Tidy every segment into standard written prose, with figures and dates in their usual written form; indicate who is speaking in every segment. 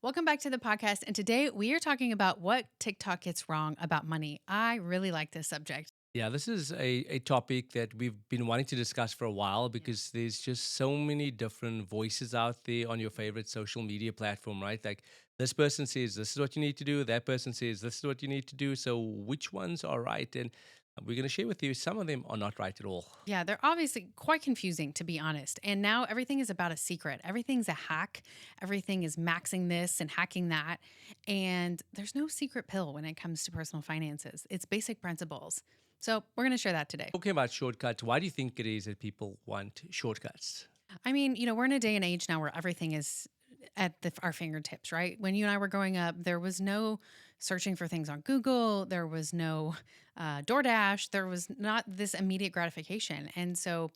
Speaker 1: Welcome back to the podcast. And today we are talking about what TikTok gets wrong about money. I really like this subject.
Speaker 2: Yeah, this is a topic that we've been wanting to discuss for a while because there's just so many different voices out there on your favorite social media platform, right? Like this person says this is what you need to do, that person says this is what you need to do. So which ones are right? And we're going to share with you some of them are not right at all.
Speaker 1: Yeah, they're obviously quite confusing, to be honest. And now everything is about a secret. Everything's a hack. Everything is maxing this and hacking that. And there's no secret pill when it comes to personal finances, it's basic principles. So we're going to share that today.
Speaker 2: Talking about shortcuts, why do you think it is that people want shortcuts?
Speaker 1: I mean, we're in a day and age now where everything is at our fingertips, right? When you and I were growing up, there was no searching for things on Google, there was no DoorDash, there was not this immediate gratification. And so,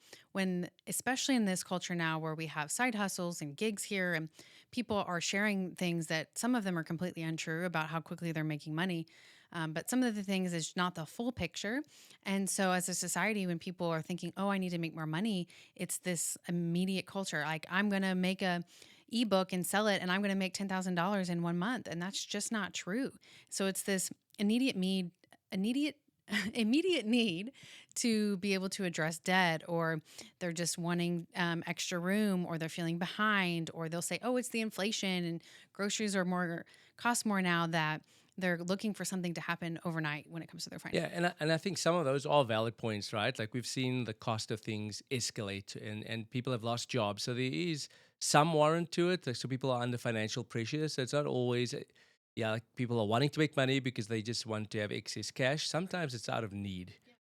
Speaker 1: especially in this culture now where we have side hustles and gigs here, and people are sharing things that some of them are completely untrue about how quickly they're making money. But some of the things is not the full picture. And so, as a society, when people are thinking, oh, I need to make more money, it's this immediate culture. Like, I'm going to make a ebook and sell it, and I'm going to make $10,000 in 1 month. And that's just not true. So, it's this immediate immediate need to be able to address debt, or they're just wanting extra room, or they're feeling behind, or they'll say, oh, it's the inflation and groceries are more cost more now, that they're looking for something to happen overnight when it comes to their finances.
Speaker 2: Yeah, and I think some of those are valid points, right? Like we've seen the cost of things escalate and people have lost jobs. So there is some warrant to it. Like, so people are under financial pressure. So it's not always, yeah, like people are wanting to make money because they just want to have excess cash. Sometimes it's out of need,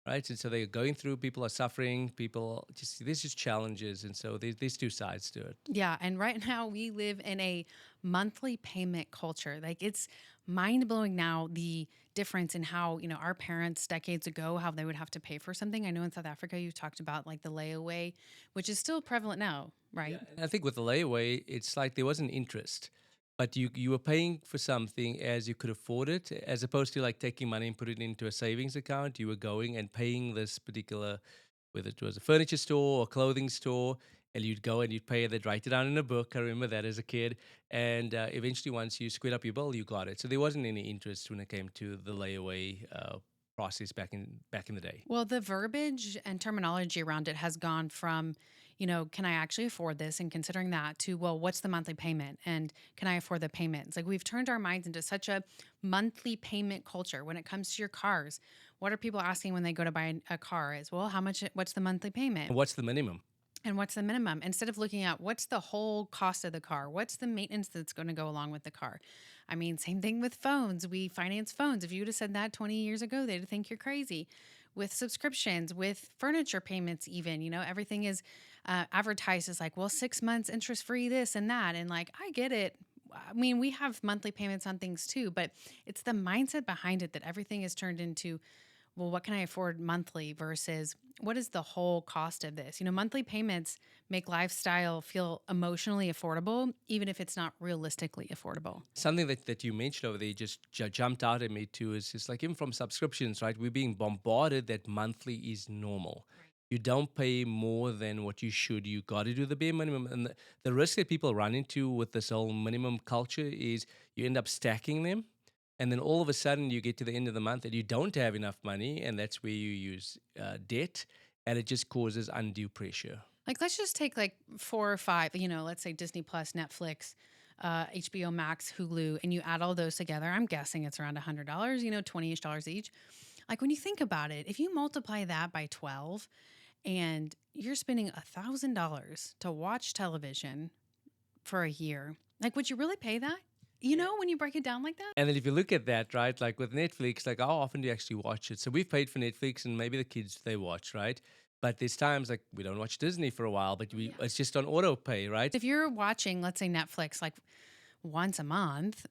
Speaker 2: right? And so they're going through, people are suffering, there's just challenges. And so there's two sides to it.
Speaker 1: Yeah, and right now we live in a monthly payment culture. Like, it's mind blowing now, the difference in how, our parents decades ago, how they would have to pay for something. I know in South Africa you talked about like the layaway, which is still prevalent now, right?
Speaker 2: Yeah, and I think with the layaway, it's like there was an interest, but you were paying for something as you could afford it, as opposed to like taking money and putting it into a savings account. You were going and paying this particular, whether it was a furniture store or clothing store, and you'd go and you'd pay it. They'd write it down in a book. I remember that as a kid, and eventually, once you squared up your bill, you got it. So there wasn't any interest when it came to the layaway process back in the day.
Speaker 1: Well, the verbiage and terminology around it has gone from, can I actually afford this? And considering that to, well, what's the monthly payment? And can I afford the payments? Like, we've turned our minds into such a monthly payment culture when it comes to your cars. What are people asking when they go to buy a car? Is, well, what's the monthly payment?
Speaker 2: And what's the minimum?
Speaker 1: And what's the minimum? Instead of looking at what's the whole cost of the car, what's the maintenance that's going to go along with the car? I mean, same thing with phones. We finance phones. If you would have said that 20 years ago, they'd think you're crazy. With subscriptions, with furniture payments, even, everything is advertised as like, well, 6 months interest free, this and that. And like, I get it. I mean, we have monthly payments on things too, but it's the mindset behind it that everything is turned into, well, what can I afford monthly versus what is the whole cost of this? Monthly payments make lifestyle feel emotionally affordable, even if it's not realistically affordable.
Speaker 2: Something that you mentioned over there just jumped out at me too is just like even from subscriptions, right? We're being bombarded that monthly is normal. You don't pay more than what you should. You got to do the bare minimum. And the risk that people run into with this whole minimum culture is you end up stacking them. And then all of a sudden you get to the end of the month and you don't have enough money. And that's where you use debt. And it just causes undue pressure.
Speaker 1: Like, let's just take like four or five, let's say Disney Plus, Netflix, HBO Max, Hulu, and you add all those together. I'm guessing it's around $100, 20-ish dollars each. Like, when you think about it, if you multiply that by 12 and you're spending $1,000 to watch television for a year, like, would you really pay that? When you break it down like that?
Speaker 2: And then if you look at that, right, like with Netflix, like how often do you actually watch it? So we've paid for Netflix and maybe the kids, they watch, right? But there's times like we don't watch Disney for a while, but it's just on auto pay, right?
Speaker 1: If you're watching, let's say Netflix, like once a month,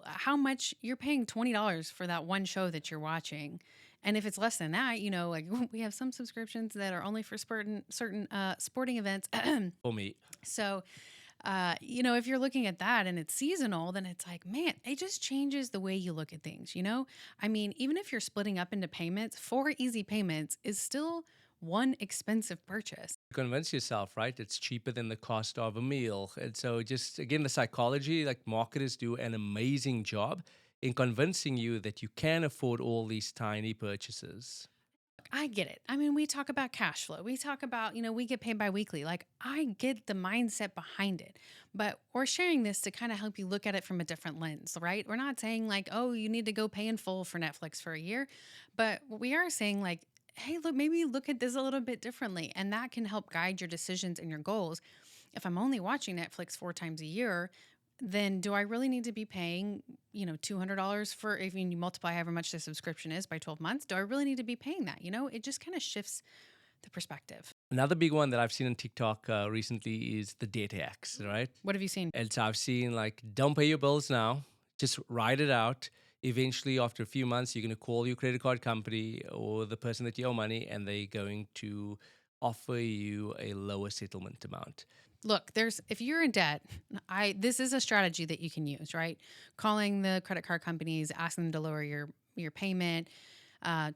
Speaker 1: how much you're paying $20 for that one show that you're watching. And if it's less than that, like we have some subscriptions that are only for certain sporting events.
Speaker 2: For me.
Speaker 1: So, if you're looking at that and it's seasonal, then it's like, man, it just changes the way you look at things, I mean, even if you're splitting up into payments, 4 easy payments is still one expensive purchase.
Speaker 2: Convince yourself, right? It's cheaper than the cost of a meal. And so, just again, the psychology, like marketers do an amazing job in convincing you that you can afford all these tiny purchases.
Speaker 1: I get it. I mean, we talk about cash flow. We talk about, we get paid biweekly. Like, I get the mindset behind it. But we're sharing this to kind of help you look at it from a different lens, right? We're not saying, like, oh, you need to go pay in full for Netflix for a year. But we are saying, like, hey, look, maybe look at this a little bit differently. And that can help guide your decisions and your goals. If I'm only watching Netflix 4 times a year, then do I really need to be paying, $200 for, if you multiply however much the subscription is by 12 months? Do I really need to be paying that? It just kind of shifts the perspective.
Speaker 2: Another big one that I've seen on TikTok recently is the debt hacks, right?
Speaker 1: What have you seen?
Speaker 2: And so I've seen like, don't pay your bills now, just ride it out. Eventually, after a few months, you're going to call your credit card company or the person that you owe money, and they're going to offer you a lower settlement amount.
Speaker 1: Look, if you're in debt, this is a strategy that you can use, right? Calling the credit card companies, asking them to lower your payment,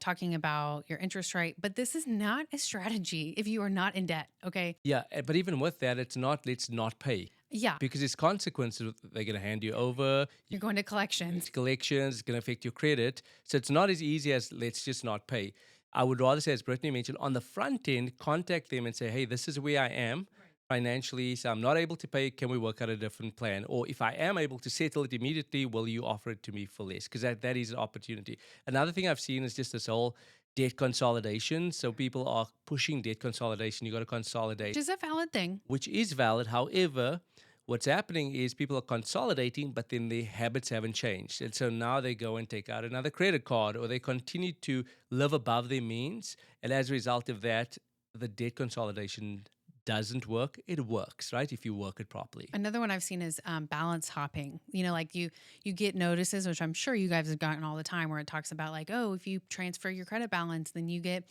Speaker 1: talking about your interest rate. But this is not a strategy if you are not in debt, okay?
Speaker 2: Yeah, but even with that, it's not let's not pay
Speaker 1: Yeah,
Speaker 2: because it's consequences. They're going to hand you over.
Speaker 1: you're going to collections.
Speaker 2: Collections, it's going to affect your credit. So it's not as easy as let's just not pay. I would rather say, as Brittany mentioned, on the front end, contact them and say, hey, this is where I am financially. So I'm not able to pay. Can we work out a different plan? Or if I am able to settle it immediately, will you offer it to me for less? Because that is an opportunity. Another thing I've seen is just this whole debt consolidation. So people are pushing debt consolidation. You got to consolidate,
Speaker 1: Which is a valid thing.
Speaker 2: which is valid. However, what's happening is people are consolidating, but then their habits haven't changed. And so now they go and take out another credit card or they continue to live above their means. And as a result of that, the debt consolidation doesn't work. It works, right? If you work it properly.
Speaker 1: Another one I've seen is balance hopping. Like you get notices, which I'm sure you guys have gotten all the time, where it talks about like, oh, if you transfer your credit balance, then you get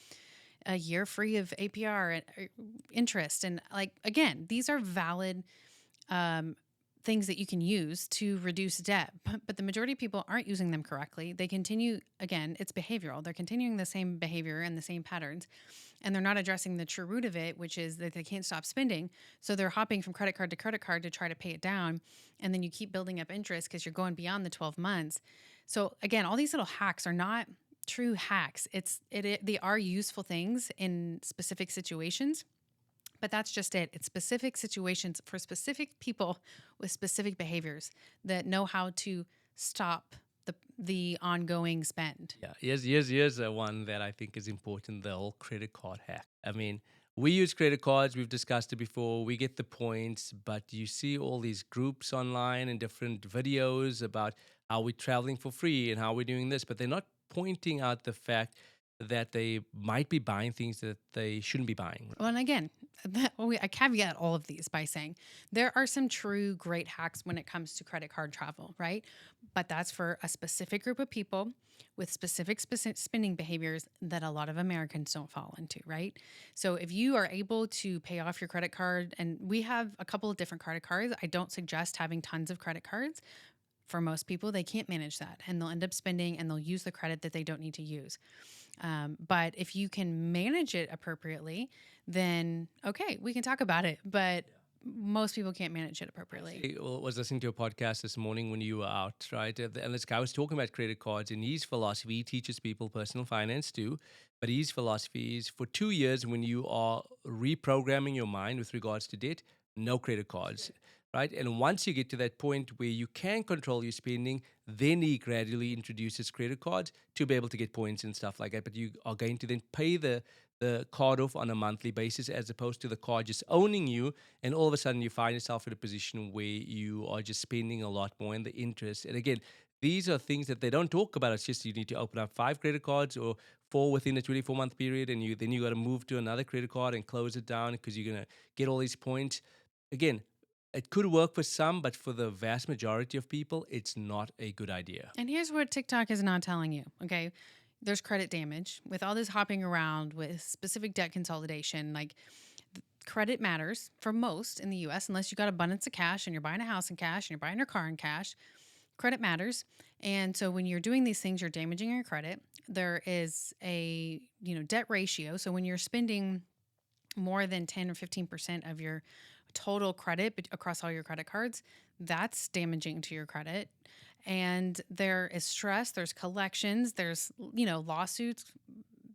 Speaker 1: a year free of APR and interest. And like, again, these are valid things that you can use to reduce debt, but the majority of people aren't using them correctly. They continue, again, it's behavioral. They're continuing the same behavior and the same patterns, and they're not addressing the true root of it, which is that they can't stop spending. So they're hopping from credit card to try to pay it down. And then you keep building up interest because you're going beyond the 12 months. So again, all these little hacks are not true hacks. They are useful things in specific situations. But that's just it. It's specific situations for specific people with specific behaviors that know how to stop the ongoing spend.
Speaker 2: Yeah, here's one that I think is important, the whole credit card hack. I mean, we use credit cards. We've discussed it before. We get the points, but you see all these groups online and different videos about how we're traveling for free and how we're doing this, but they're not pointing out the fact that they might be buying things that they shouldn't be buying.
Speaker 1: Well, and again, I caveat all of these by saying there are some true great hacks when it comes to credit card travel, right? But that's for a specific group of people with specific spending behaviors that a lot of Americans don't fall into, right? So if you are able to pay off your credit card, and we have a couple of different credit cards, I don't suggest having tons of credit cards. For most people, they can't manage that and they'll end up spending and they'll use the credit that they don't need to use. But if you can manage it appropriately, then okay, we can talk about it. But most people can't manage it appropriately.
Speaker 2: I was listening to a podcast this morning when you were out, right? And this guy was talking about credit cards, and his philosophy, he teaches people personal finance too. But his philosophy is for 2 years, when you are reprogramming your mind with regards to debt, no credit cards. Right. And once you get to that point where you can control your spending, then he gradually introduces credit cards to be able to get points and stuff like that. But you are going to then pay the card off on a monthly basis as opposed to the card just owning you. And all of a sudden you find yourself in a position where you are just spending a lot more in the interest. And again, these are things that they don't talk about. It's just you need to open up 5 credit cards or 4 within a 24-month period. And then you got to move to another credit card and close it down because you're going to get all these points. Again, it could work for some, but for the vast majority of people, it's not a good idea.
Speaker 1: And here's what TikTok is not telling you, okay? There's credit damage with all this hopping around with specific debt consolidation. Like, credit matters for most in the US, unless you got abundance of cash and you're buying a house in cash and you're buying your car in cash. Credit matters. And so when you're doing these things, you're damaging your credit. there is a, debt ratio. So when you're spending more than 10 or 15% of your total credit across all your credit cards, that's damaging to your credit. And there is stress, there's collections, there's, lawsuits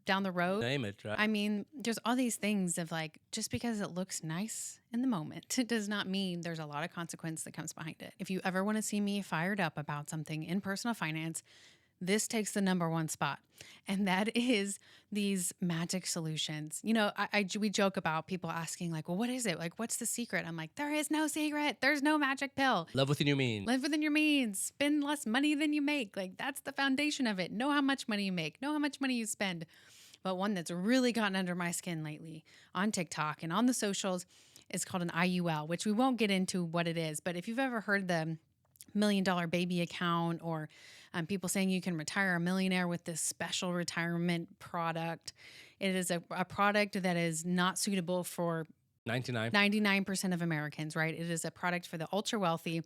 Speaker 1: down the road.
Speaker 2: Name it, right?
Speaker 1: I mean, there's all these things of like, just because it looks nice in the moment, it does not mean there's a lot of consequence that comes behind it. If you ever want to see me fired up about something in personal finance, this takes the number one spot, and that is these magic solutions. We joke about people asking like, well, what is it? Like, what's the secret? I'm like, there is no secret. There's no magic pill.
Speaker 2: Love within your means.
Speaker 1: Live within your means, spend less money than you make. Like, that's the foundation of it. Know how much money you make, know how much money you spend. But one that's really gotten under my skin lately on TikTok and on the socials is called an IUL, which we won't get into what it is. But if you've ever heard the $1 million baby account, or people saying you can retire a millionaire with this special retirement product, it is a product that is not suitable for 99% of Americans, right? It is a product for the ultra wealthy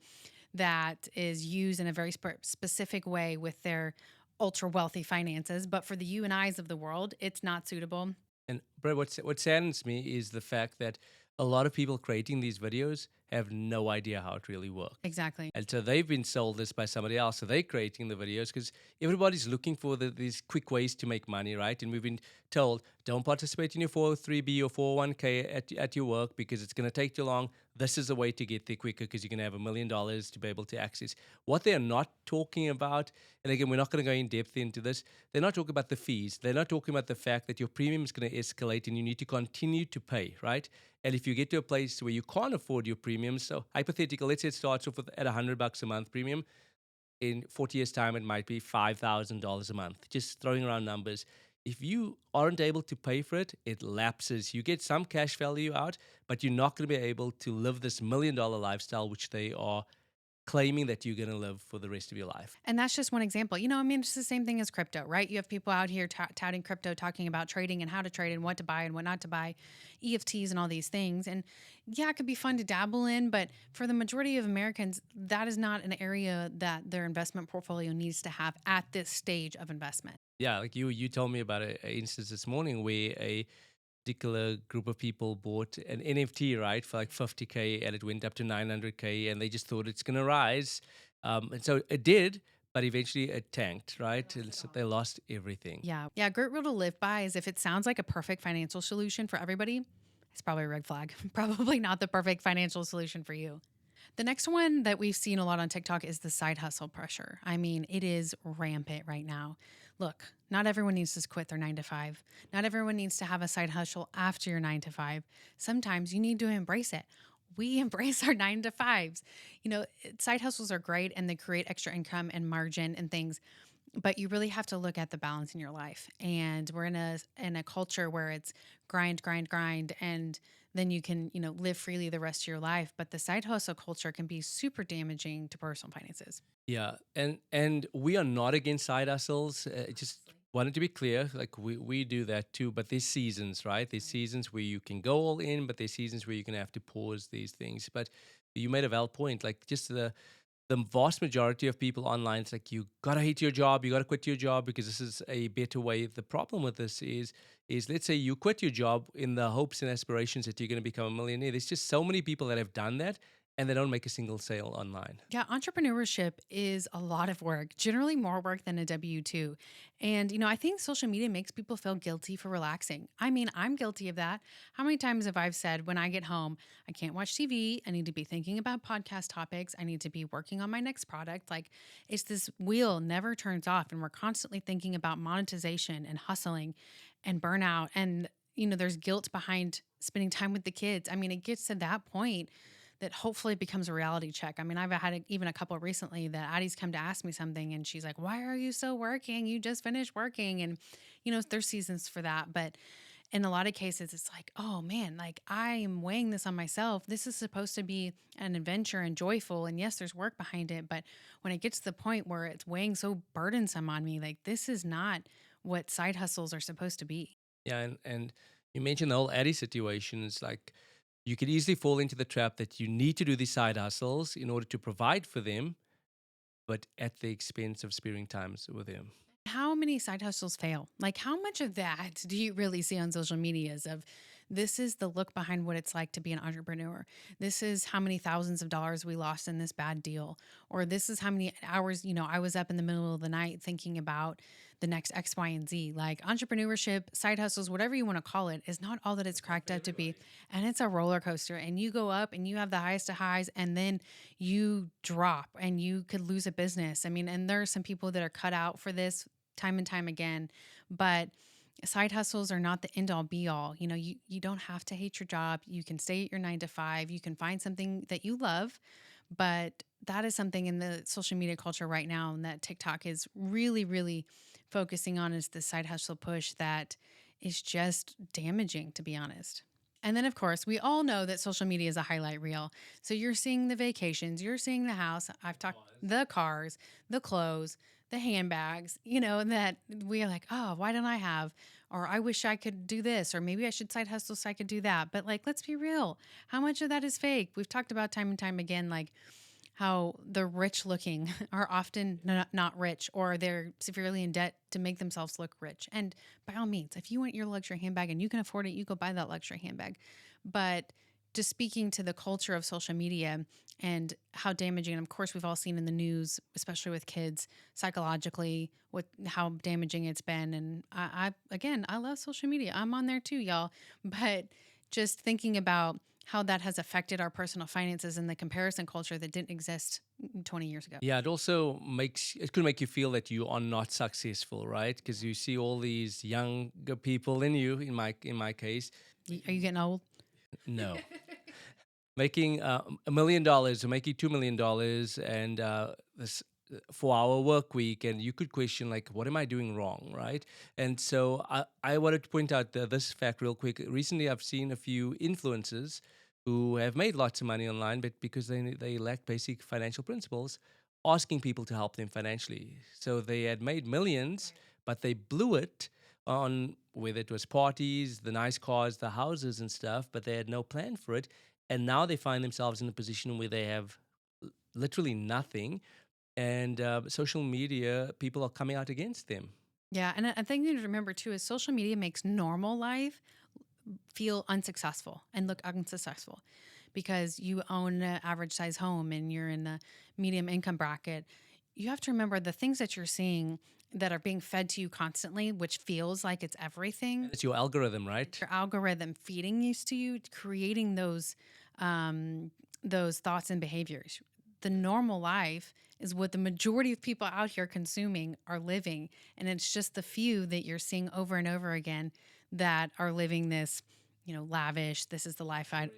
Speaker 1: that is used in a very specific way with their ultra wealthy finances. But for the you and I's of the world, it's not suitable.
Speaker 2: And Brett, what saddens me is the fact that a lot of people creating these videos have no idea how it really works.
Speaker 1: Exactly.
Speaker 2: And so they've been sold this by somebody else. So they're creating the videos because everybody's looking for these quick ways to make money, right? And we've been told, don't participate in your 403b or 401k at your work because it's going to take too long. This is a way to get there quicker because you're going to have $1 million to be able to access. What they're not talking about, and again, we're not going to go in depth into this, they're not talking about the fees. They're not talking about the fact that your premium is going to escalate and you need to continue to pay, right? And if you get to a place where you can't afford your premium, so hypothetical, let's say it starts off at $100 a month premium. In 40 years' time, it might be $5,000 a month, just throwing around numbers. If you aren't able to pay for it, it lapses. You get some cash value out, but you're not going to be able to live this $1 million lifestyle, which they are claiming that you're going to live for the rest of your life.
Speaker 1: And that's just one example. It's the same thing as crypto, right? You have people out here touting crypto, talking about trading and how to trade and what to buy and what not to buy, EFTs and all these things. And yeah, it could be fun to dabble in, but for the majority of Americans, that is not an area that their investment portfolio needs to have at this stage of investment.
Speaker 2: Yeah, like you told me about an instance this morning where a particular group of people bought an NFT, right, for like 50K, and it went up to 900K, and they just thought it's going to rise. And so it did, but eventually it tanked, right? And so they lost everything.
Speaker 1: Yeah. Yeah. Great rule to live by is if it sounds like a perfect financial solution for everybody, it's probably a red flag. Probably not the perfect financial solution for you. The next one that we've seen a lot on TikTok is the side hustle pressure. I mean, it is rampant right now. Look, not everyone needs to quit their 9 to 5. Not everyone needs to have a side hustle after your 9 to 5. Sometimes you need to embrace it. We embrace our 9 to 5s. Side hustles are great and they create extra income and margin and things, but you really have to look at the balance in your life. And we're in a culture where it's grind, grind, grind, and then you can, live freely the rest of your life. But the side hustle culture can be super damaging to personal finances.
Speaker 2: Yeah, and we are not against side hustles. Just wanted to be clear, like we do that too. But there's seasons, right? There's seasons where you can go all in, but there's seasons where you're gonna have to pause these things. But you made a valid point, like just the vast majority of people online, it's like you gotta hate your job, you gotta quit your job because this is a better way. The problem with this is let's say you quit your job in the hopes and aspirations that you're gonna become a millionaire. There's just so many people that have done that and they don't make a single sale online.
Speaker 1: Yeah, entrepreneurship is a lot of work, generally more work than a W 2. And, I think social media makes people feel guilty for relaxing. I mean, I'm guilty of that. How many times have I said when I get home, I can't watch TV. I need to be thinking about podcast topics. I need to be working on my next product. Like, it's this wheel never turns off. And we're constantly thinking about monetization and hustling and burnout. And, there's guilt behind spending time with the kids. I mean, it gets to that point that hopefully becomes a reality check. I mean, I've had even a couple recently that Addie's come to ask me something and she's like, why are you still working? You just finished working. And, there's seasons for that. But in a lot of cases, it's like, oh man, like I am weighing this on myself. This is supposed to be an adventure and joyful. And yes, there's work behind it. But when it gets to the point where it's weighing so burdensome on me, like this is not what side hustles are supposed to be.
Speaker 2: Yeah, and you mentioned the whole Addy situation. It's like you could easily fall into the trap that you need to do these side hustles in order to provide for them, but at the expense of sparing times with them.
Speaker 1: How many side hustles fail? Like, how much of that do you really see on social medias of this is the look behind what it's like to be an entrepreneur? This is how many thousands of dollars we lost in this bad deal. Or this is how many hours, I was up in the middle of the night thinking about the next X, Y, and Z. Like entrepreneurship, side hustles, whatever you want to call it, is not all that it's cracked up to be. And it's a roller coaster. And you go up and you have the highest of highs, and then you drop and you could lose a business. I mean, and there are some people that are cut out for this time and time again. But side hustles are not the end all be all. You don't have to hate your job. You can stay at your 9 to 5. You can find something that you love. But that is something in the social media culture right now, and that TikTok is really, really focusing on, is the side hustle push that is just damaging, to be honest. And then, of course, we all know that social media is a highlight reel. So you're seeing the vacations, you're seeing the house. I've talked the cars, the clothes, the handbags, that we are like, oh, why don't I have? Or I wish I could do this, or maybe I should side hustle so I could do that. But like, let's be real. How much of that is fake? We've talked about time and time again, like how the rich looking are often not rich, or they're severely in debt to make themselves look rich. And by all means, if you want your luxury handbag and you can afford it, you go buy that luxury handbag. But just speaking to the culture of social media and how damaging, and of course, we've all seen in the news, especially with kids psychologically, with how damaging it's been. And again, I love social media. I'm on there too, y'all. But just thinking about how that has affected our personal finances and the comparison culture that didn't exist 20 years ago.
Speaker 2: Yeah, it could make you feel that you are not successful, right? Because you see all these younger people in you, in my case,
Speaker 1: Are you getting old?
Speaker 2: no, making $1 million or making $2 million, and this 4-hour work week, and you could question like, what am I doing wrong, right? And so I wanted to point out this fact real quick. Recently, I've seen a few influencers who have made lots of money online, but because they lack basic financial principles, asking people to help them financially. So they had made millions, but they blew it on whether it was parties, the nice cars, the houses and stuff, but they had no plan for it. And now they find themselves in a position where they have literally nothing, and social media people are coming out against them.
Speaker 1: Yeah. And a thing you need to remember too is social media makes normal life feel unsuccessful and look unsuccessful because you own an average size home and you're in the medium income bracket. You have to remember the things that you're seeing that are being fed to you constantly, which feels like it's everything.
Speaker 2: It's your algorithm, right?
Speaker 1: Your algorithm feeding you to you, creating those thoughts and behaviors. The normal life is what the majority of people out here consuming are living, and it's just the few that you're seeing over and over again that are living this, lavish. This is the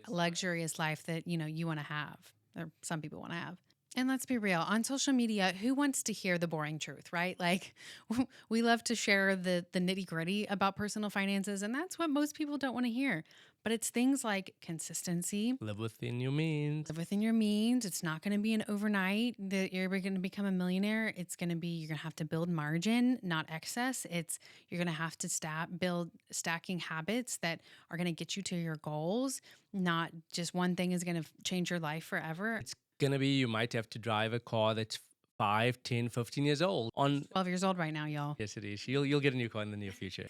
Speaker 1: luxurious life that you want to have, or some people want to have. And let's be real, on social media, who wants to hear the boring truth, right? Like we love to share the nitty-gritty about personal finances, and that's what most people don't want to hear. But it's things like consistency,
Speaker 2: Live within your means.
Speaker 1: live within your means. It's not going to be an overnight that you're going to become a millionaire. It's going to be, you're going to have to build margin, not excess. You're going to have to build stacking habits that are going to get you to your goals. Not just one thing is going to change your life forever.
Speaker 2: It's gonna be, you might have to drive a car that's 5, 10, 15 years old.
Speaker 1: 12 years old right now, y'all.
Speaker 2: Yes, it is. You'll get a new car in the near future.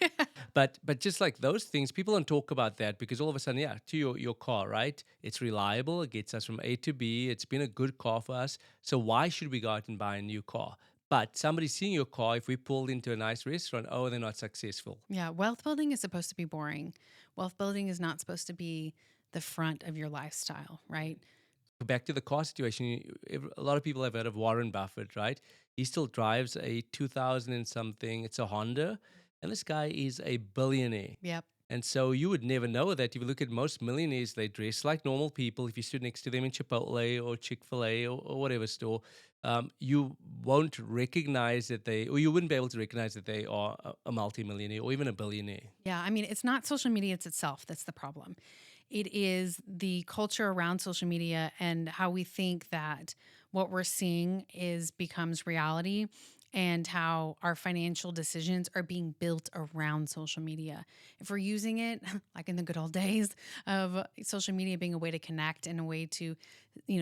Speaker 2: But just like those things, people don't talk about that because all of a sudden, yeah, to your car, right? It's reliable. It gets us from A to B. It's been a good car for us. So why should we go out and buy a new car? But somebody seeing your car, if we pulled into a nice restaurant, oh, they're not successful.
Speaker 1: Yeah, wealth building is supposed to be boring. Wealth building is not supposed to be the front of your lifestyle, right?
Speaker 2: Back to the car situation, a lot of people have heard of Warren Buffett, right? He still drives a 2000 and something. It's a Honda, and this guy is a billionaire.
Speaker 1: Yep.
Speaker 2: And so you would never know that. If you look at most millionaires, they dress like normal people. If you stood next to them in Chipotle or Chick-fil-A or whatever store, you won't recognize or you wouldn't be able to recognize that they are a multimillionaire or even a billionaire.
Speaker 1: Yeah, I mean, it's not social media itself that's the problem. It is the culture around social media and how we think that what we're seeing becomes reality. and how our financial decisions are being built around social media. If we're using it like in the good old days of social media being a way to connect and a way to,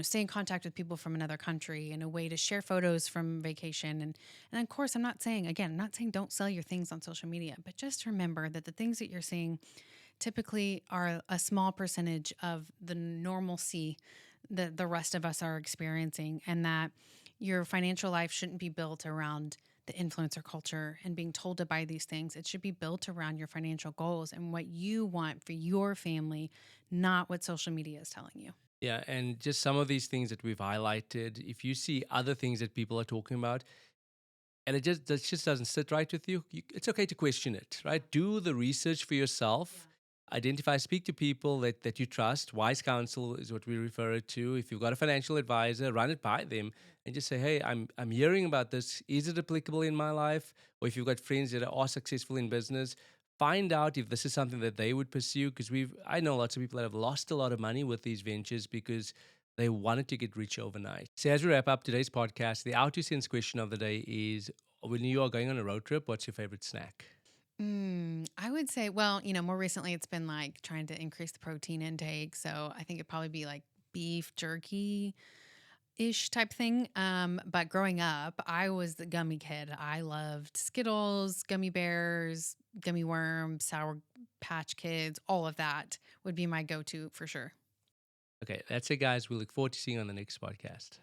Speaker 1: stay in contact with people from another country and a way to share photos from vacation. And of course, I'm not saying don't sell your things on social media, but just remember that the things that you're seeing typically are a small percentage of the normalcy that the rest of us are experiencing, and that your financial life shouldn't be built around the influencer culture and being told to buy these things. It should be built around your financial goals and what you want for your family, not what social media is telling you.
Speaker 2: Yeah, and just some of these things that we've highlighted, if you see other things that people are talking about and it just doesn't sit right with you, it's okay to question it, right? Do the research for yourself. Identify, speak to people that you trust. Wise counsel is what we refer it to. If you've got a financial advisor, run it by them and just say, hey, I'm hearing about this. Is it applicable in my life? Or if you've got friends that are successful in business, find out if this is something that they would pursue. Because I know lots of people that have lost a lot of money with these ventures because they wanted to get rich overnight. So as we wrap up today's podcast, the out to sense question of the day is, when you are going on a road trip, what's your favorite snack?
Speaker 1: I would say, well, more recently it's been like trying to increase the protein intake. So I think it'd probably be like beef jerky ish type thing. But growing up, I was the gummy kid. I loved Skittles, gummy bears, gummy worms, Sour Patch Kids, all of that would be my go to for sure.
Speaker 2: Okay, that's it, guys. We look forward to seeing you on the next podcast.